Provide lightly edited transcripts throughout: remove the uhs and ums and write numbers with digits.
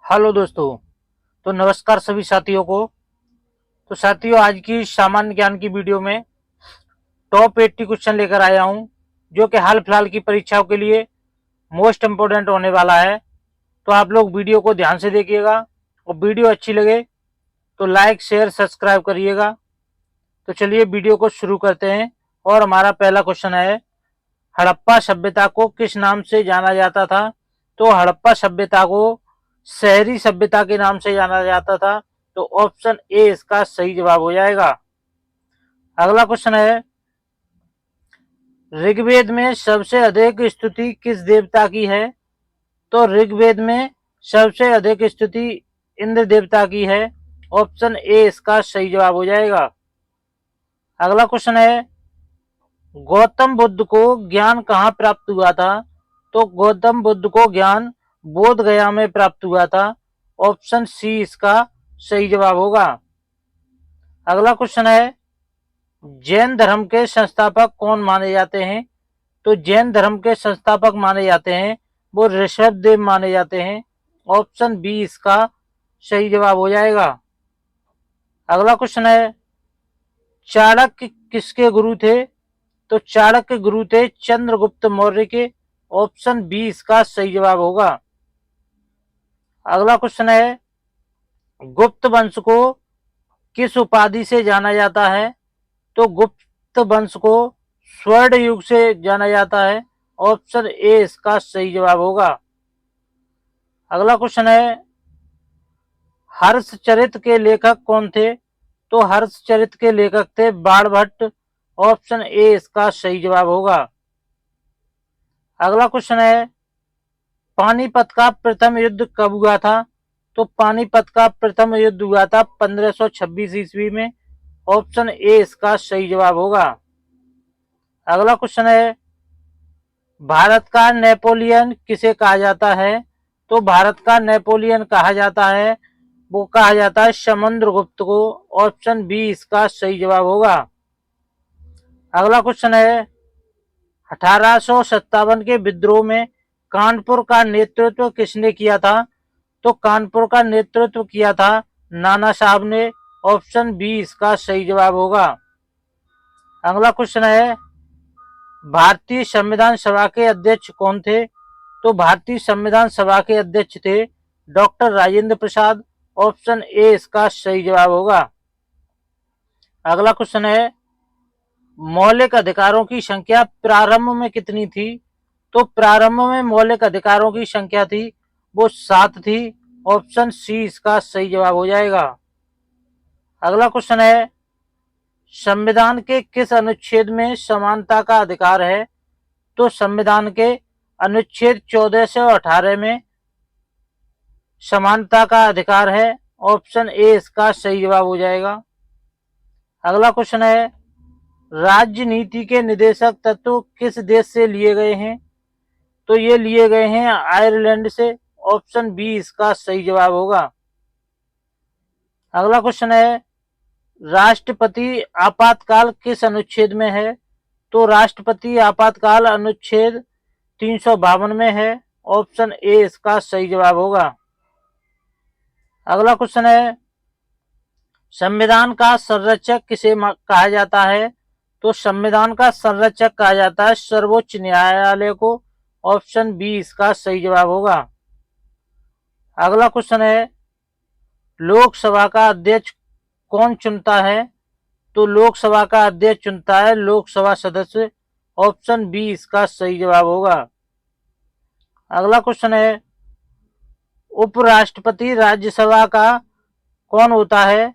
Hello दोस्तों। तो नमस्कार सभी साथियों को। तो साथियों, आज की सामान्य ज्ञान की वीडियो में टॉप 80 क्वेश्चन लेकर आया हूं, जो कि हाल फिलहाल की परीक्षाओं के लिए मोस्ट इम्पोर्टेंट होने वाला है। तो आप लोग वीडियो को ध्यान से देखिएगा और वीडियो अच्छी लगे तो लाइक शेयर सब्सक्राइब करिएगा। तो चलिए वीडियो को शुरू करते हैं। और हमारा पहला क्वेश्चन है, हड़प्पा सभ्यता को किस नाम से जाना जाता था? तो हड़प्पा सभ्यता को शहरी सभ्यता के नाम से जाना जाता था। तो ऑप्शन ए इसका सही जवाब हो जाएगा। अगला क्वेश्चन है, ऋग्वेद में सबसे अधिक स्तुति किस देवता की है? तो ऋग्वेद में सबसे अधिक स्तुति इंद्र देवता की है। ऑप्शन ए इसका सही जवाब हो जाएगा। अगला क्वेश्चन है, गौतम बुद्ध को ज्ञान कहाँ प्राप्त हुआ था? तो गौतम बुद्ध को ज्ञान बोध गया में प्राप्त हुआ था। ऑप्शन सी इसका सही जवाब होगा। अगला क्वेश्चन है, जैन धर्म के संस्थापक कौन माने जाते हैं? तो जैन धर्म के संस्थापक माने जाते हैं वो ऋषभ देव माने जाते हैं। ऑप्शन बी इसका सही जवाब हो जाएगा। अगला क्वेश्चन है, चाणक्य किसके गुरु थे? तो चाणक्य गुरु थे चंद्रगुप्त मौर्य के। ऑप्शन बी इसका सही जवाब होगा। अगला क्वेश्चन है, गुप्त वंश को किस उपाधि से जाना जाता है? तो गुप्त वंश को स्वर्ण युग से जाना जाता है। ऑप्शन ए इसका सही जवाब होगा। अगला क्वेश्चन है, हर्षचरित के लेखक कौन थे? तो हर्षचरित के लेखक थे बाणभट्ट। ऑप्शन ए इसका सही जवाब होगा। अगला क्वेश्चन है, पानीपत का प्रथम युद्ध कब हुआ था? तो पानीपत का प्रथम युद्ध हुआ था 1526 ईस्वी में। ऑप्शन ए इसका सही जवाब होगा। अगला क्वेश्चन है, भारत का नेपोलियन किसे कहा जाता है? तो भारत का नेपोलियन कहा जाता है वो कहा जाता है समुद्रगुप्त को। ऑप्शन बी इसका सही जवाब होगा। अगला क्वेश्चन है, 1857 के विद्रोह में कानपुर का नेतृत्व किसने किया था? तो कानपुर का नेतृत्व किया था नाना साहब ने। ऑप्शन बी इसका सही जवाब होगा। अगला क्वेश्चन है, भारतीय संविधान सभा के अध्यक्ष कौन थे? तो भारतीय संविधान सभा के अध्यक्ष थे doctor Rajendra Prasad. Option A इसका सही जवाब होगा। अगला क्वेश्चन है, मौलिक अधिकारों की संख्या प्रारंभ में कितनी थी? तो प्रारंभ में मौलिक अधिकारों की संख्या थी वो 7 थी। ऑप्शन सी इसका सही जवाब हो जाएगा। अगला क्वेश्चन है, संविधान के किस अनुच्छेद में समानता का अधिकार है? तो संविधान के अनुच्छेद 14 से 18 में समानता का अधिकार है। ऑप्शन ए इसका सही जवाब हो जाएगा। अगला क्वेश्चन है, राजनीति के निदेशक तत्व किस देश से लिए गए हैं? तो ये लिए गए हैं आयरलैंड से। ऑप्शन बी इसका सही जवाब होगा। अगला क्वेश्चन है, राष्ट्रपति आपातकाल किस अनुच्छेद में है? तो राष्ट्रपति आपातकाल अनुच्छेद 352 में है। ऑप्शन ए इसका सही जवाब होगा। अगला क्वेश्चन है, संविधान का संरक्षक किसे कहा जाता है? तो संविधान का संरक्षक कहा जाता है सर्वोच्च न्यायालय को। ऑप्शन बी इसका सही जवाब होगा। अगला क्वेश्चन है, लोकसभा का अध्यक्ष कौन चुनता है? तो लोकसभा का अध्यक्ष चुनता है लोकसभा सदस्य। ऑप्शन बी इसका सही जवाब होगा। अगला क्वेश्चन है, उपराष्ट्रपति राज्यसभा का कौन होता है?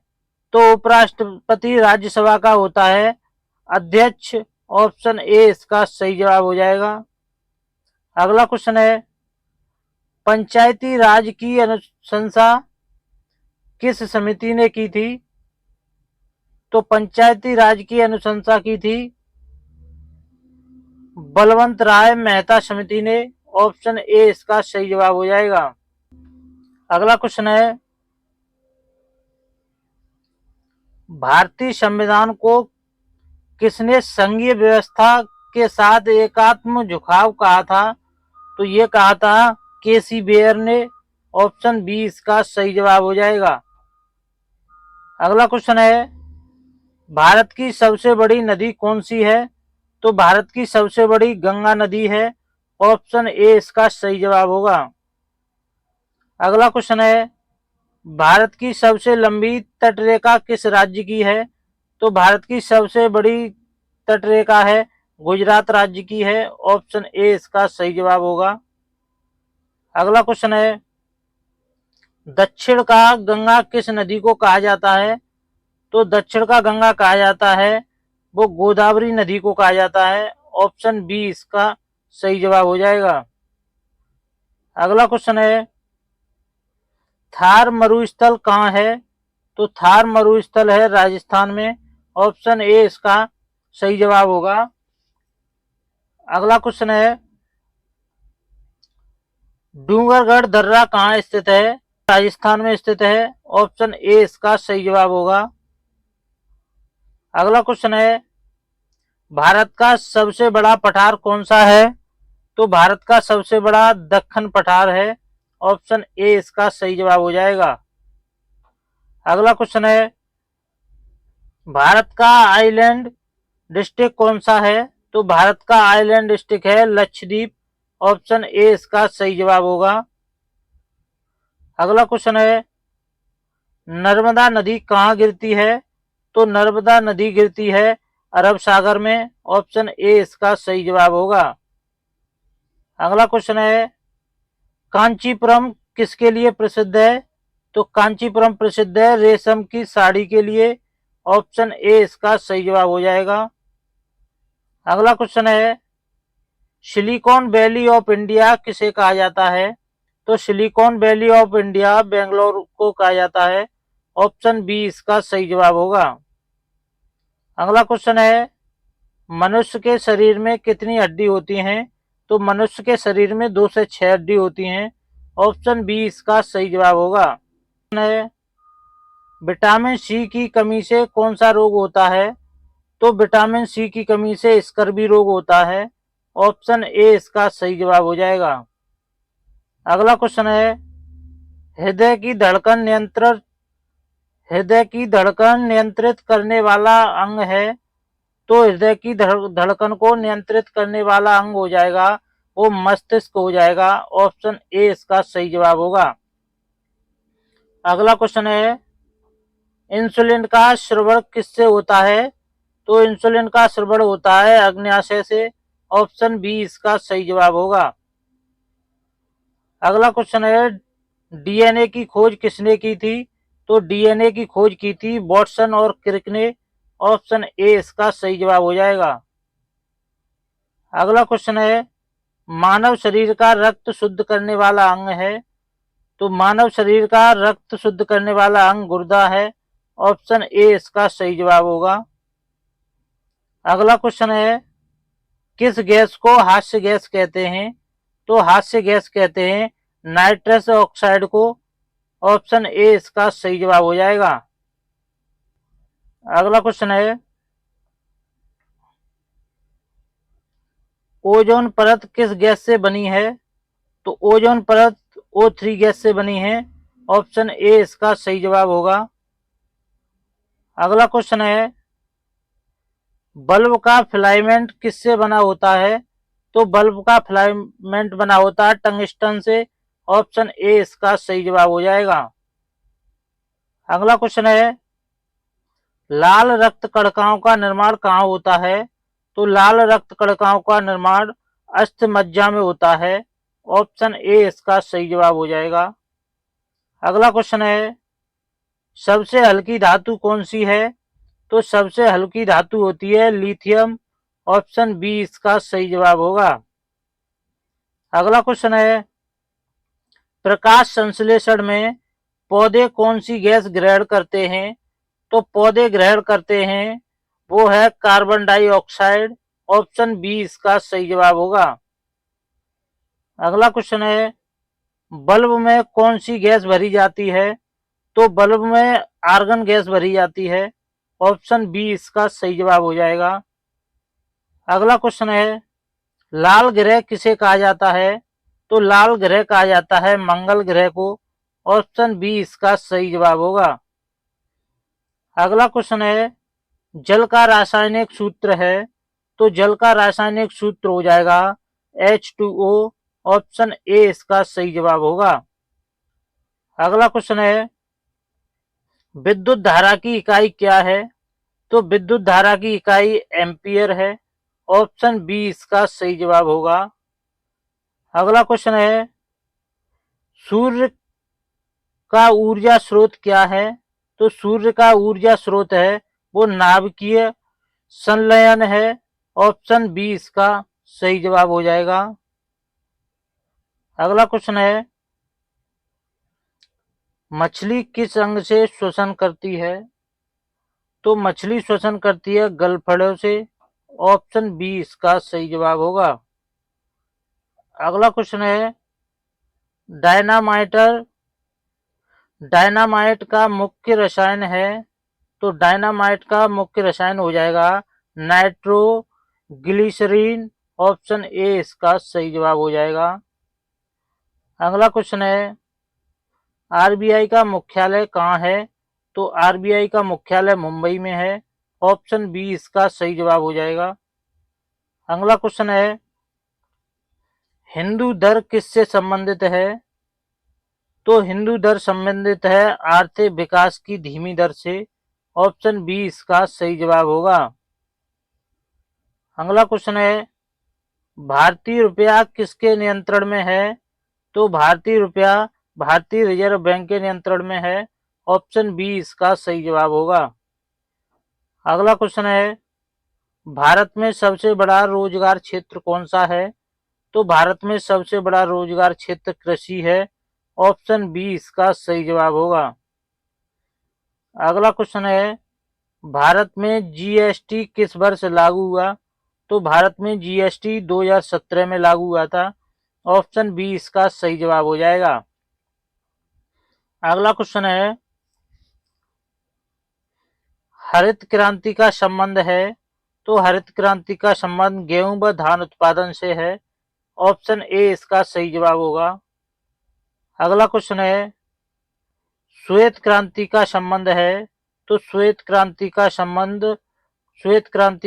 तो उपराष्ट्रपति राज्यसभा का होता है अध्यक्ष। ऑप्शन ए इसका सही जवाब हो जाएगा। अगला क्वेश्चन है, पंचायती राज की अनुशंसा किस समिति ने की थी? तो पंचायती राज की अनुशंसा की थी बलवंत राय मेहता समिति ने। ऑप्शन ए इसका सही जवाब हो जाएगा। अगला क्वेश्चन है, भारतीय संविधान को किसने संघीय व्यवस्था के साथ एकात्म झुकाव कहा था? तो ये कहा था केसी बेयर ने। ऑप्शन बी इसका सही जवाब हो जाएगा। अगला क्वेश्चन है, भारत की सबसे बड़ी नदी कौन सी है? तो भारत की सबसे बड़ी गंगा नदी है। ऑप्शन ए इसका सही जवाब होगा। अगला क्वेश्चन है, भारत की सबसे लंबी तटरेखा किस राज्य की है? तो भारत की सबसे बड़ी तटरेखा है गुजरात राज्य की है। ऑप्शन ए इसका सही जवाब होगा। अगला क्वेश्चन है, दक्षिण का गंगा किस नदी को कहा जाता है? तो दक्षिण का गंगा कहा जाता है वो गोदावरी नदी को कहा जाता है। ऑप्शन बी इसका सही जवाब हो जाएगा। अगला क्वेश्चन है, थार मरुस्थल कहाँ है? तो थार मरुस्थल है राजस्थान में। ऑप्शन ए इसका सही जवाब होगा। अगला क्वेश्चन है, डूंगरगढ़ दर्रा कहाँ स्थित है? राजस्थान में स्थित है। ऑप्शन ए इसका सही जवाब होगा। अगला क्वेश्चन है, भारत का सबसे बड़ा पठार कौन सा है? तो भारत का सबसे बड़ा दक्कन पठार है। ऑप्शन ए इसका सही जवाब हो जाएगा। अगला क्वेश्चन है, भारत का आइलैंड डिस्ट्रिक्ट कौन सा है? तो भारत का आइलैंड डिस्ट्रिक्ट है लक्षद्वीप। ऑप्शन ए इसका सही जवाब होगा। अगला क्वेश्चन है, नर्मदा नदी कहाँ गिरती है? तो नर्मदा नदी गिरती है अरब सागर में। ऑप्शन ए इसका सही जवाब होगा। अगला क्वेश्चन है, कांचीपुरम किसके लिए प्रसिद्ध है? तो कांचीपुरम प्रसिद्ध है रेशम की साड़ी के लिए। ऑप्शन ए इसका सही जवाब हो जाएगा। अगला क्वेश्चन है, सिलिकॉन वैली ऑफ इंडिया किसे कहा जाता है? तो silicon valley of India Bangalore को कहा जाता है। ऑप्शन बी इसका सही जवाब होगा। अगला क्वेश्चन है, मनुष्य के शरीर में कितनी हड्डी होती हैं? तो मनुष्य के शरीर में 2 से 6 हड्डी होती हैं। ऑप्शन बी इसका सही जवाब होगा। विटामिन सी की कमी से कौन सा रोग होता है? तो विटामिन सी की कमी से स्कर्वी रोग होता है। ऑप्शन ए इसका सही जवाब हो जाएगा। अगला क्वेश्चन है, हृदय की धड़कन नियंत्रित करने वाला अंग है। तो हृदय की धड़कन को नियंत्रित करने वाला अंग हो जाएगा वो मस्तिष्क हो जाएगा। ऑप्शन ए इसका सही जवाब होगा। अगला क्वेश्चन है, इंसुलिन का स्रवण किससे होता है? तो इंसुलिन का स्रवण होता है अग्न्याशय से। ऑप्शन बी इसका सही जवाब होगा। अगला क्वेश्चन है, डीएनए की खोज किसने की थी? तो डीएनए की खोज की थी वाटसन और क्रिक ने। ऑप्शन ए इसका सही जवाब हो जाएगा। अगला क्वेश्चन है, मानव शरीर का रक्त शुद्ध करने वाला अंग है। तो मानव शरीर का रक्त शुद्ध करने वाला अंग गुर्दा है। ऑप्शन ए इसका सही जवाब होगा। अगला क्वेश्चन है, किस गैस को हास्य गैस कहते हैं? तो हास्य गैस कहते हैं नाइट्रस ऑक्साइड को। ऑप्शन ए इसका सही जवाब हो जाएगा। अगला क्वेश्चन है, ओजोन परत किस गैस से बनी है? तो ओजोन परत O3 गैस से बनी है। ऑप्शन ए इसका सही जवाब होगा। अगला क्वेश्चन है, बल्ब का फिलामेंट किससे बना होता है? तो बल्ब का फिलामेंट बना होता है टंगस्टन से। ऑप्शन ए इसका सही जवाब हो जाएगा। अगला क्वेश्चन है, लाल रक्त कणिकाओं का निर्माण कहाँ होता है? तो लाल रक्त कणिकाओं का निर्माण अस्थि मज्जा में होता है। ऑप्शन ए इसका सही जवाब हो जाएगा। अगला क्वेश्चन है, सबसे हल्की धातु कौन सी है? तो सबसे हल्की धातु होती है लिथियम। ऑप्शन बी इसका सही जवाब होगा। अगला क्वेश्चन है, प्रकाश संश्लेषण में पौधे कौन सी गैस ग्रहण करते हैं? तो पौधे ग्रहण करते हैं वो है कार्बन डाइऑक्साइड। ऑप्शन बी इसका सही जवाब होगा। अगला क्वेश्चन है, बल्ब में कौन सी गैस भरी जाती है? तो बल्ब में आर्गन गैस भरी जाती है। ऑप्शन बी इसका सही जवाब हो जाएगा। अगला क्वेश्चन है, लाल ग्रह किसे कहा जाता है? तो लाल ग्रह कहा जाता है मंगल ग्रह को। ऑप्शन बी इसका सही जवाब होगा। अगला क्वेश्चन है, जल का रासायनिक सूत्र है, तो जल का रासायनिक सूत्र हो जाएगा H2O। ऑप्शन ए इसका सही जवाब होगा। अगला क्वेश्चन है, विद्युत धारा की इकाई क्या है, तो विद्युत धारा की इकाई एम्पियर है। ऑप्शन बी इसका सही जवाब होगा। अगला क्वेश्चन है, सूर्य का ऊर्जा स्रोत क्या है, तो सूर्य का ऊर्जा स्रोत है वो नाभिकीय संलयन है। ऑप्शन बी इसका सही जवाब हो जाएगा। अगला क्वेश्चन है, मछली किस अंग से श्वसन करती है, तो मछली श्वसन करती है गलफड़ों से। ऑप्शन बी इसका सही जवाब होगा। अगला क्वेश्चन है, डायनामाइटर डायनामाइट का मुख्य रसायन है, तो डायनामाइट का मुख्य रसायन हो जाएगा नाइट्रोग्लिसरीन। ऑप्शन ए इसका सही जवाब हो जाएगा। अगला क्वेश्चन है, आरबीआई का मुख्यालय कहाँ है, तो आरबीआई का मुख्यालय मुंबई में है। ऑप्शन बी इसका सही जवाब हो जाएगा। अगला क्वेश्चन है, हिंदू दर किससे संबंधित है, तो हिंदू दर संबंधित है आर्थिक विकास की धीमी दर से। ऑप्शन बी इसका सही जवाब होगा। अगला क्वेश्चन है, भारतीय रुपया किसके नियंत्रण में है, तो भारतीय रुपया भारतीय रिजर्व बैंक के नियंत्रण में है। ऑप्शन बी इसका सही जवाब होगा। अगला क्वेश्चन है, भारत में सबसे बड़ा रोजगार क्षेत्र कौन सा है, तो भारत में सबसे बड़ा रोजगार क्षेत्र कृषि है। ऑप्शन बी इसका सही जवाब होगा। अगला क्वेश्चन है, भारत में जीएसटी किस वर्ष लागू हुआ, तो भारत में जीएसटी 2017 में लागू हुआ था। ऑप्शन बी इसका सही जवाब हो जाएगा। अगला क्वेश्चन है, हरित क्रांति का संबंध है, तो हरित क्रांति का संबंध गेहूं व धान उत्पादन से है। ऑप्शन ए इसका सही जवाब होगा। अगला क्वेश्चन है, श्वेत क्रांति का संबंध है, तो श्वेत क्रांति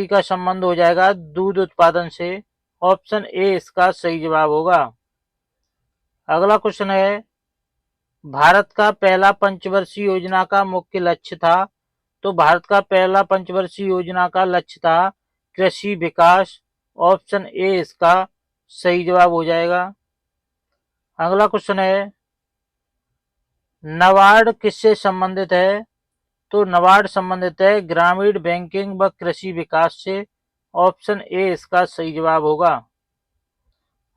का संबंध हो जाएगा दूध उत्पादन से। ऑप्शन ए इसका सही जवाब होगा। अगला क्वेश्चन है, भारत का पहला पंचवर्षीय योजना का मुख्य लक्ष्य था, तो भारत का पहला पंचवर्षीय योजना का लक्ष्य था कृषि विकास। ऑप्शन ए इसका सही जवाब हो जाएगा। अगला क्वेश्चन है, नाबार्ड किससे संबंधित है, तो नाबार्ड संबंधित है ग्रामीण बैंकिंग व कृषि विकास से। ऑप्शन ए इसका सही जवाब होगा।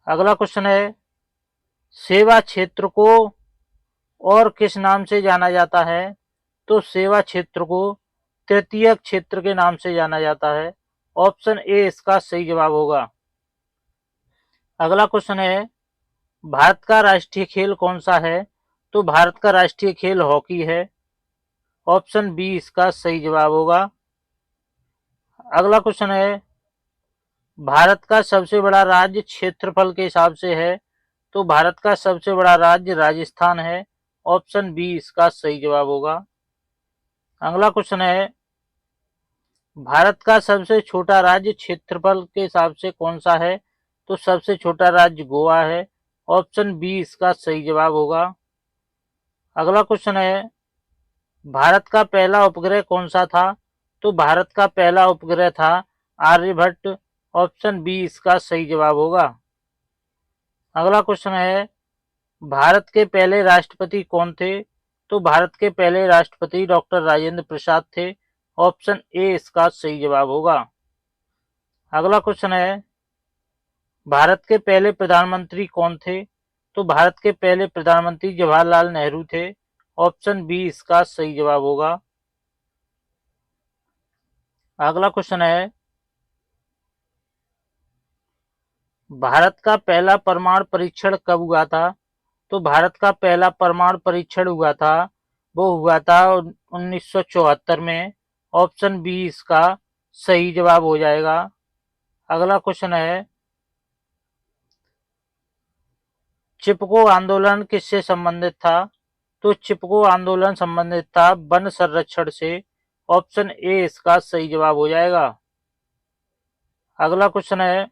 अगला क्वेश्चन है, सेवा क्षेत्र को और किस नाम से जाना जाता है, तो सेवा क्षेत्र को तृतीय क्षेत्र के नाम से जाना जाता है। ऑप्शन ए इसका सही जवाब होगा। अगला क्वेश्चन है, भारत का राष्ट्रीय खेल कौन सा है, तो भारत का राष्ट्रीय खेल हॉकी है। ऑप्शन बी इसका सही जवाब होगा। अगला क्वेश्चन है, भारत का सबसे बड़ा राज्य क्षेत्रफल के हिसाब से है, तो भारत का सबसे बड़ा राज्य राजस्थान है। ऑप्शन बी इसका सही जवाब होगा। अगला क्वेश्चन है, भारत का सबसे छोटा राज्य क्षेत्रफल के हिसाब से कौन सा है, तो सबसे छोटा राज्य गोवा है। ऑप्शन बी इसका सही जवाब होगा। अगला क्वेश्चन है, भारत का पहला उपग्रह कौन सा था, तो भारत का पहला उपग्रह था आर्यभट्ट। ऑप्शन बी इसका सही जवाब होगा। अगला क्वेश्चन है, भारत के पहले राष्ट्रपति कौन थे, तो भारत के पहले राष्ट्रपति डॉक्टर राजेंद्र प्रसाद थे। ऑप्शन ए इसका सही जवाब होगा। अगला क्वेश्चन है, भारत के पहले प्रधानमंत्री कौन थे, तो भारत के पहले प्रधानमंत्री जवाहरलाल नेहरू थे। ऑप्शन बी इसका सही जवाब होगा। अगला क्वेश्चन है, भारत का पहला परमाणु परीक्षण कब हुआ था, तो भारत का पहला परमाणु परीक्षण हुआ था वो हुआ था 1974 में। ऑप्शन बी इसका सही जवाब हो जाएगा। अगला क्वेश्चन है, चिपको आंदोलन किससे संबंधित था, तो चिपको आंदोलन संबंधित था वन संरक्षण से। ऑप्शन ए इसका सही जवाब हो जाएगा। अगला क्वेश्चन है,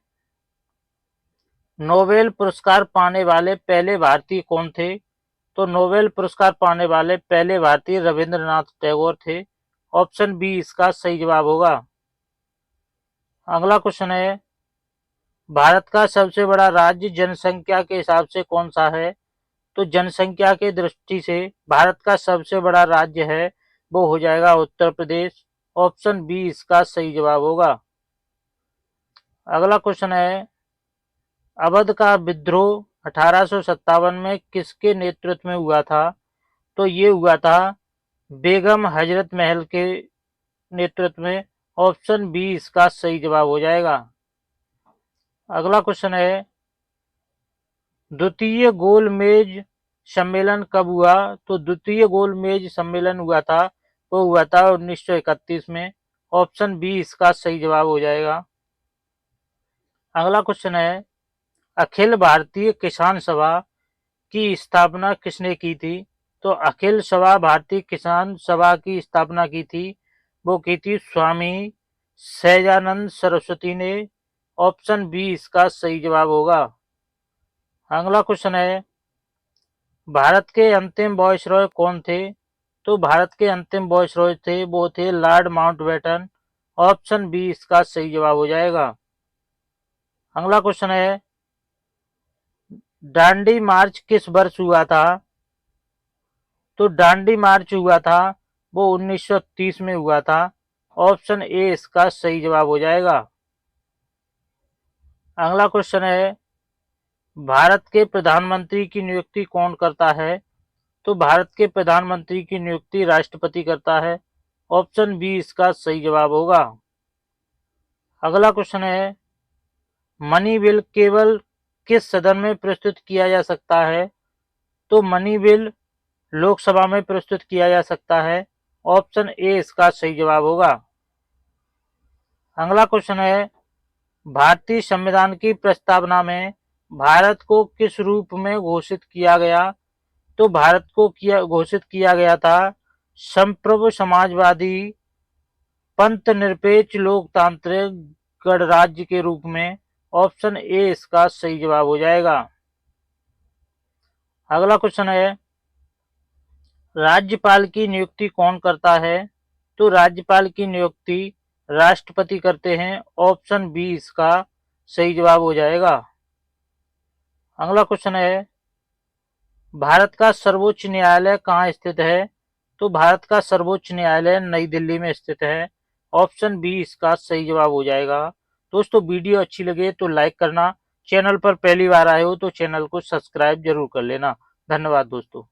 नोबेल पुरस्कार पाने वाले पहले भारतीय कौन थे? तो नोबेल पुरस्कार पाने वाले पहले भारतीय रविंद्रनाथ टैगोर थे। ऑप्शन बी इसका सही जवाब होगा। अगला क्वेश्चन है, भारत का सबसे बड़ा राज्य जनसंख्या के हिसाब से कौन सा है? तो जनसंख्या के दृष्टि से भारत का सबसे बड़ा राज्य है वो हो जाएगा उत्तर प्रदेश। ऑप्शन बी इसका सही जवाब होगा। अगला क्वेश्चन है, अवध का विद्रोह 1857 में किसके नेतृत्व में हुआ था? तो ये हुआ था बेगम हजरत महल के नेतृत्व में। ऑप्शन बी इसका सही जवाब हो जाएगा। अगला क्वेश्चन है, द्वितीय गोलमेज सम्मेलन कब हुआ? तो द्वितीय गोलमेज सम्मेलन हुआ था वो हुआ था 1931 में। ऑप्शन बी इसका सही जवाब हो जाएगा। अगला क्वेश्चन है, अखिल भारतीय किसान सभा की स्थापना किसने की थी? तो अखिल सभा भारतीय किसान सभा की स्थापना की थी वो की थी स्वामी सहजानंद सरस्वती ने। ऑप्शन बी इसका सही जवाब होगा। अगला क्वेश्चन है, भारत के अंतिम वायसरॉय कौन थे? तो भारत के अंतिम वायसरॉय थे वो थे लॉर्ड माउंटबेटन। ऑप्शन बी इसका सही जवाब हो जाएगा। अगला क्वेश्चन है, दांडी मार्च किस वर्ष हुआ था? तो दांडी मार्च हुआ था वो 1930 में हुआ था। ऑप्शन ए इसका सही जवाब हो जाएगा। अगला क्वेश्चन है, भारत के प्रधानमंत्री की नियुक्ति कौन करता है? तो भारत के प्रधानमंत्री की नियुक्ति राष्ट्रपति करता है। ऑप्शन बी इसका सही जवाब होगा। अगला क्वेश्चन है, मनी बिल केवल किस सदन में प्रस्तुत किया जा सकता है? तो मनी बिल लोकसभा में प्रस्तुत किया जा सकता है। ऑप्शन ए इसका सही जवाब होगा। अगला क्वेश्चन है, भारतीय संविधान की प्रस्तावना में भारत को किस रूप में घोषित किया गया? तो भारत को घोषित किया गया था संप्रभु समाजवादी पंथ निरपेक्ष लोकतांत्रिक गणराज्य के रूप में। ऑप्शन ए इसका सही जवाब हो जाएगा। अगला क्वेश्चन है, राज्यपाल की नियुक्ति कौन करता है? तो राज्यपाल की नियुक्ति राष्ट्रपति करते हैं। ऑप्शन बी इसका सही जवाब हो जाएगा। अगला क्वेश्चन है, भारत का सर्वोच्च न्यायालय कहाँ स्थित है? तो भारत का सर्वोच्च न्यायालय नई दिल्ली में स्थित है। ऑप्शन बी इसका सही जवाब हो जाएगा। दोस्तों वीडियो अच्छी लगे तो लाइक करना, चैनल पर पहली बार आए हो तो चैनल को सब्सक्राइब जरूर कर लेना। धन्यवाद दोस्तों।